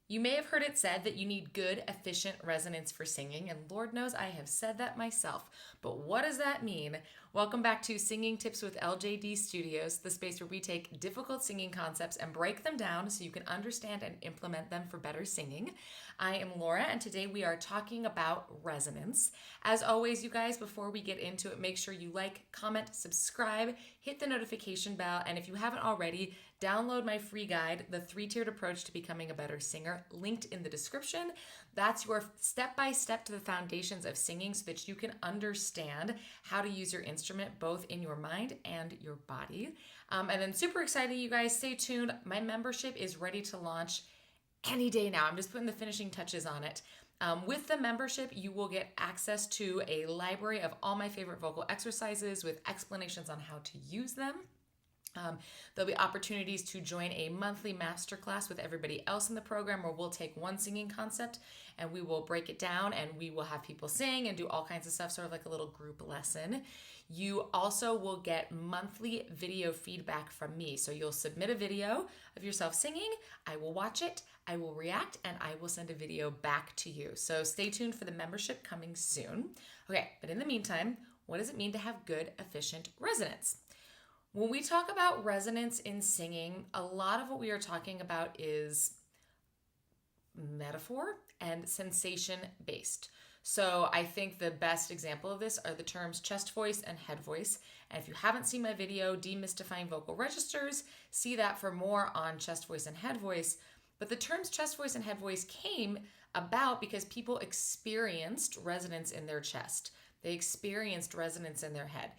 You may have heard it said that you need good, efficient resonance for singing, and Lord knows I have said that myself. But what does that mean? Welcome back to Singing Tips with LJDstudios, the space where we take difficult singing concepts and break them down so you can understand and implement them for better singing. I am Laura, and today we are talking about resonance. As always, you guys, before we get into it, make sure you like, comment, subscribe, hit the notification bell, and if you haven't already, download my free guide, The Three-Tiered Approach to Becoming a Better Singer, linked in the description. That's your step-by-step to the foundations of singing so that you can understand how to use your instrument both in your mind and your body. And then super excited, you guys, stay tuned. My membership is ready to launch any day now. I'm just putting the finishing touches on it. With the membership, you will get access to a library of all my favorite vocal exercises with explanations on how to use them. There'll be opportunities to join a monthly masterclass with everybody else in the program where we'll take one singing concept and we will break it down and we will have people sing and do all kinds of stuff, sort of like a little group lesson. You also will get monthly video feedback from me. So you'll submit a video of yourself singing, I will watch it, I will react, and I will send a video back to you. So stay tuned for the membership coming soon. Okay, but in the meantime, what does it mean to have good, efficient resonance? When we talk about resonance in singing, a lot of what we are talking about is metaphor and sensation based. So I think the best example of this are the terms chest voice and head voice. And if you haven't seen my video, Demystifying Vocal Registers, see that for more on chest voice and head voice. But the terms chest voice and head voice came about because people experienced resonance in their chest. They experienced resonance in their head.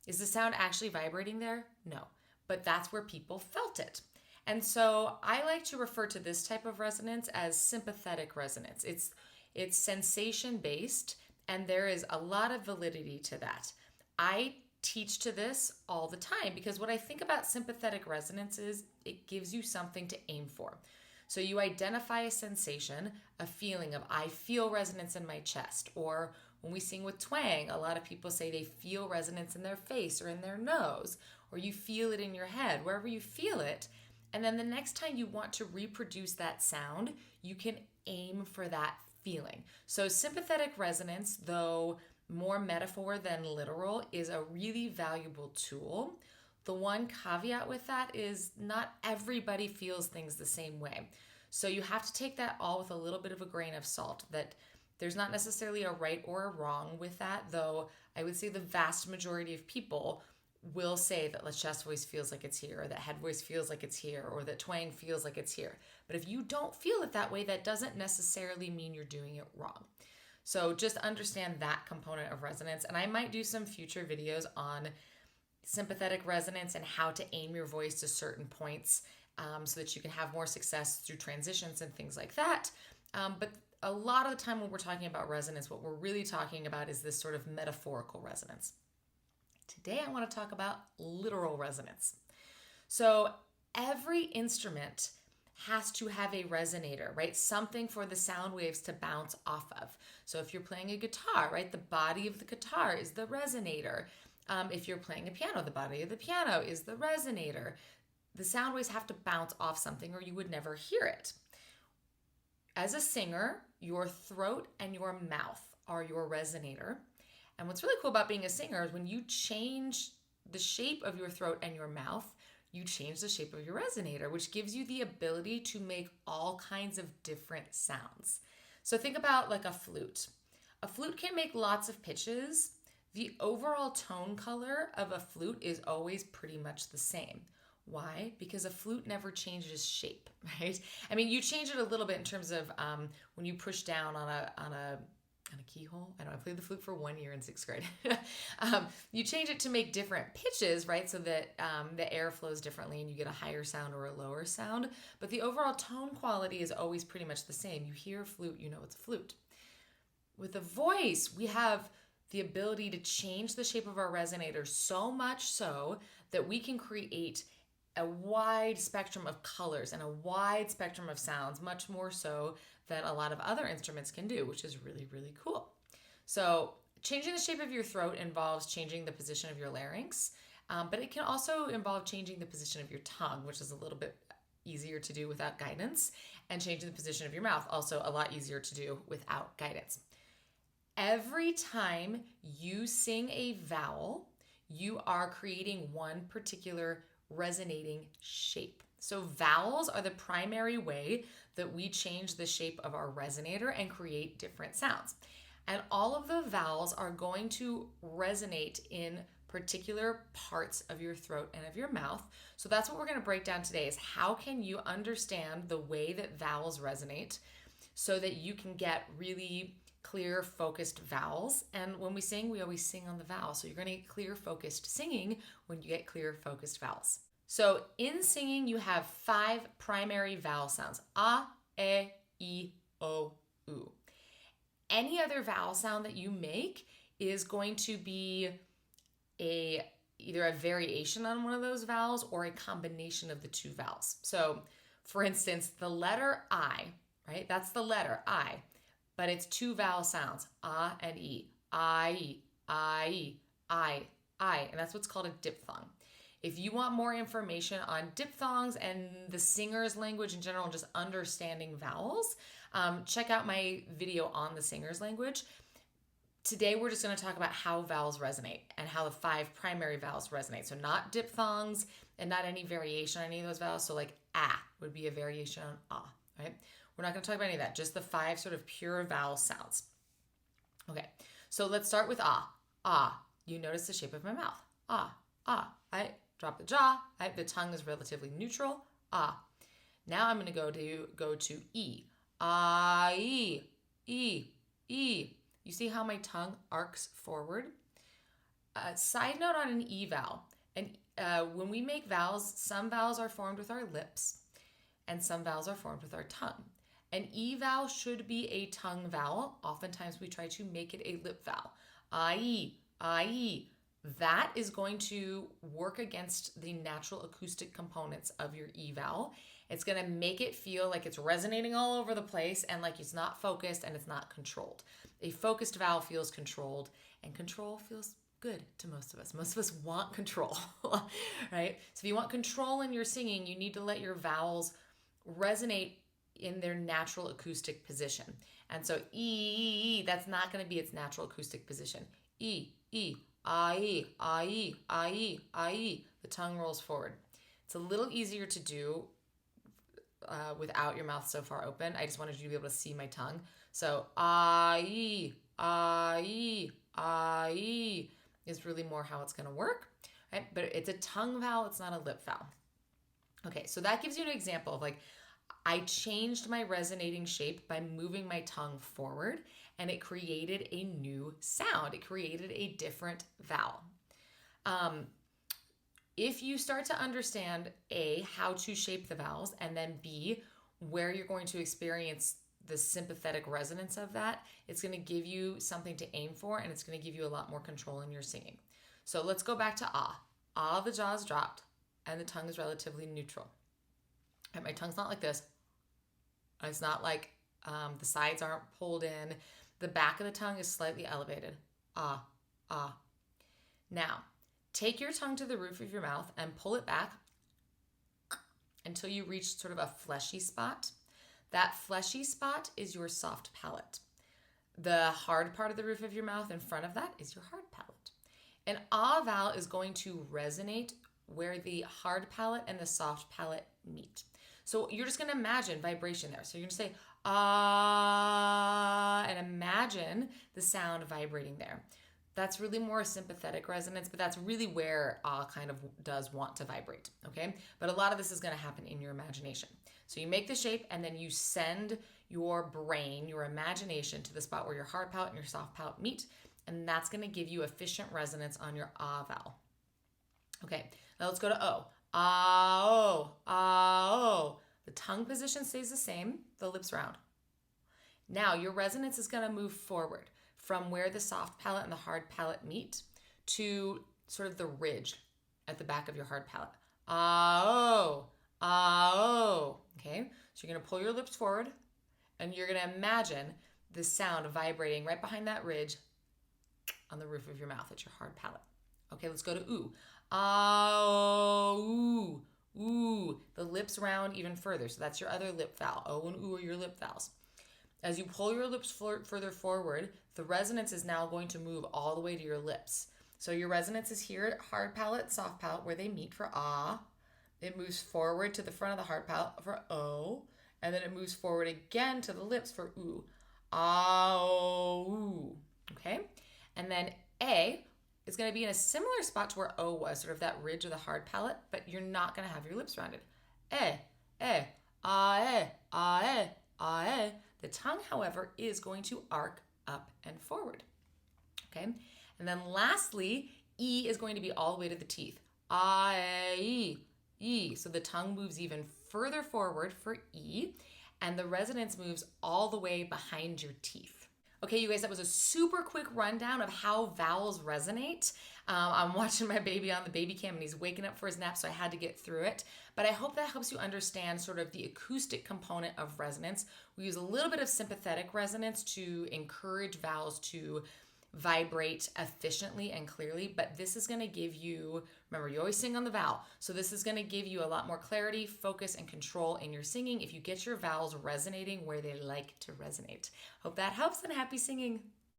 Is the sound actually vibrating there? No, but that's where people felt it. And so I like to refer to this type of resonance as sympathetic resonance. It's sensation based, and there is a lot of validity to that. I teach to this all the time because what I think about sympathetic resonance is it gives you something to aim for. So you identify a sensation, a feeling of I feel resonance in my chest, or when we sing with twang, a lot of people say they feel resonance in their face or in their nose, or you feel it in your head, wherever you feel it. And then the next time you want to reproduce that sound, you can aim for that feeling. So sympathetic resonance, though more metaphor than literal, is a really valuable tool. The one caveat with that is not everybody feels things the same way. So you have to take that all with a little bit of a grain of salt, that there's not necessarily a right or a wrong with that, though I would say the vast majority of people will say that the chest voice feels like it's here, or that head voice feels like it's here, or that twang feels like it's here. But if you don't feel it that way, that doesn't necessarily mean you're doing it wrong. So just understand that component of resonance. And I might do some future videos on sympathetic resonance and how to aim your voice to certain points so that you can have more success through transitions and things like that. But a lot of the time when we're talking about resonance, what we're really talking about is this sort of metaphorical resonance. Today I want to talk about literal resonance. So every instrument has to have a resonator, right? Something for the sound waves to bounce off of. So if you're playing a guitar, right, the body of the guitar is the resonator. If you're playing a piano, the body of the piano is the resonator. The sound waves have to bounce off something or you would never hear it. As a singer, your throat and your mouth are your resonator. And what's really cool about being a singer is when you change the shape of your throat and your mouth, you change the shape of your resonator, which gives you the ability to make all kinds of different sounds. So think about like a flute. A flute can make lots of pitches. The overall tone color of a flute is always pretty much the same. Why? Because a flute never changes shape, right? I mean, you change it a little bit in terms of when you push down on a keyhole. I know I played the flute for 1 year in 6th grade. You change it to make different pitches, right? So that the air flows differently and you get a higher sound or a lower sound. But the overall tone quality is always pretty much the same. You hear a flute, you know it's a flute. With a voice, we have the ability to change the shape of our resonator so much so that we can create a wide spectrum of colors and a wide spectrum of sounds, much more so than a lot of other instruments can do, which is really, really cool. So changing the shape of your throat involves changing the position of your larynx, but it can also involve changing the position of your tongue, which is a little bit easier to do without guidance. And changing the position of your mouth, also a lot easier to do without guidance. Every time you sing a vowel, you are creating one particular resonating shape. So vowels are the primary way that we change the shape of our resonator and create different sounds. And all of the vowels are going to resonate in particular parts of your throat and of your mouth. So that's what we're going to break down today, is how can you understand the way that vowels resonate so that you can get really clear, focused vowels. And when we sing, we always sing on the vowel. So you're going to get clear, focused singing when you get clear, focused vowels. So in singing, you have 5 primary vowel sounds: a, e, o, u. Any other vowel sound that you make is going to be either a variation on one of those vowels or a combination of the 2 vowels. So for instance, the letter I, right? That's the letter I, but it's 2 vowel sounds, a and e. I, I, I, and that's what's called a diphthong. If you want more information on diphthongs and the singer's language in general, and just understanding vowels, check out my video on the singer's language. Today, we're just going to talk about how vowels resonate and how the 5 primary vowels resonate. So not diphthongs and not any variation on any of those vowels. So like ah would be a variation on ah, right? We're not going to talk about any of that, just the 5 sort of pure vowel sounds. Okay, so let's start with ah. Ah, you notice the shape of my mouth. Ah, I drop the jaw. The tongue is relatively neutral. Ah. Now I'm going to go to e. Ah, e. You see how my tongue arcs forward? Side note on an E vowel. When we make vowels, some vowels are formed with our lips and some vowels are formed with our tongue. An E vowel should be a tongue vowel. Oftentimes we try to make it a lip vowel. I-E. That is going to work against the natural acoustic components of your E vowel. It's going to make it feel like it's resonating all over the place and like it's not focused and it's not controlled. A focused vowel feels controlled, and control feels good to most of us. Most of us want control, right? So if you want control in your singing, you need to let your vowels resonate in their natural acoustic position. And so E, that's not going to be its natural acoustic position. E, I-E. The tongue rolls forward. It's a little easier to do without your mouth so far open. I just wanted you to be able to see my tongue. So I-E is really more how it's going to work, right? But it's a tongue vowel. It's not a lip vowel. Okay, so that gives you an example of like, I changed my resonating shape by moving my tongue forward, and it created a new sound. It created a different vowel. If you start to understand A, how to shape the vowels, and then B, where you're going to experience the sympathetic resonance of that, it's going to give you something to aim for, and it's going to give you a lot more control in your singing. So let's go back to ah. Ah, the jaw is dropped, and the tongue is relatively neutral. And my tongue's not like this. It's not like the sides aren't pulled in. The back of the tongue is slightly elevated. Ah. Now, take your tongue to the roof of your mouth and pull it back until you reach sort of a fleshy spot. That fleshy spot is your soft palate. The hard part of the roof of your mouth in front of that is your hard palate. An ah vowel is going to resonate where the hard palate and the soft palate meet. So you're just going to imagine vibration there. So you're going to say ah and imagine the sound vibrating there. That's really more a sympathetic resonance, but that's really where ah kind of does want to vibrate, okay? But a lot of this is going to happen in your imagination. So you make the shape and then you send your brain, your imagination, to the spot where your hard palate and your soft palate meet, and that's going to give you efficient resonance on your ah vowel. Okay, now let's go to O. Ah-oh. The tongue position stays the same, the lips round. Now your resonance is going to move forward from where the soft palate and the hard palate meet to sort of the ridge at the back of your hard palate. Ah-oh. Okay, so you're going to pull your lips forward and you're going to imagine the sound vibrating right behind that ridge on the roof of your mouth at your hard palate. Okay, let's go to oo. Ah-oh. ooh. The lips round even further. So that's your other lip vowel. O and oo are your lip vowels. As you pull your lips further forward, the resonance is now going to move all the way to your lips. So your resonance is here at hard palate, soft palate, where they meet for ah. It moves forward to the front of the hard palate for o. And then it moves forward again to the lips for oo. Ah, oh, ooh. Okay? And then A is going to be in a similar spot to where O was, sort of that ridge of the hard palate, but you're not going to have your lips rounded. Ah, ah. The tongue, however, is going to arc up and forward. Okay? And then lastly, E is going to be all the way to the teeth. Ah, E. So the tongue moves even further forward for E, and the resonance moves all the way behind your teeth. Okay, you guys, that was a super quick rundown of how vowels resonate. I'm watching my baby on the baby cam and he's waking up for his nap, so I had to get through it. But I hope that helps you understand sort of the acoustic component of resonance. We use a little bit of sympathetic resonance to encourage vowels to vibrate efficiently and clearly, but this is going to give you, remember, you always sing on the vowel, so this is going to give you a lot more clarity, focus, and control in your singing if you get your vowels resonating where they like to resonate. Hope that helps, and happy singing.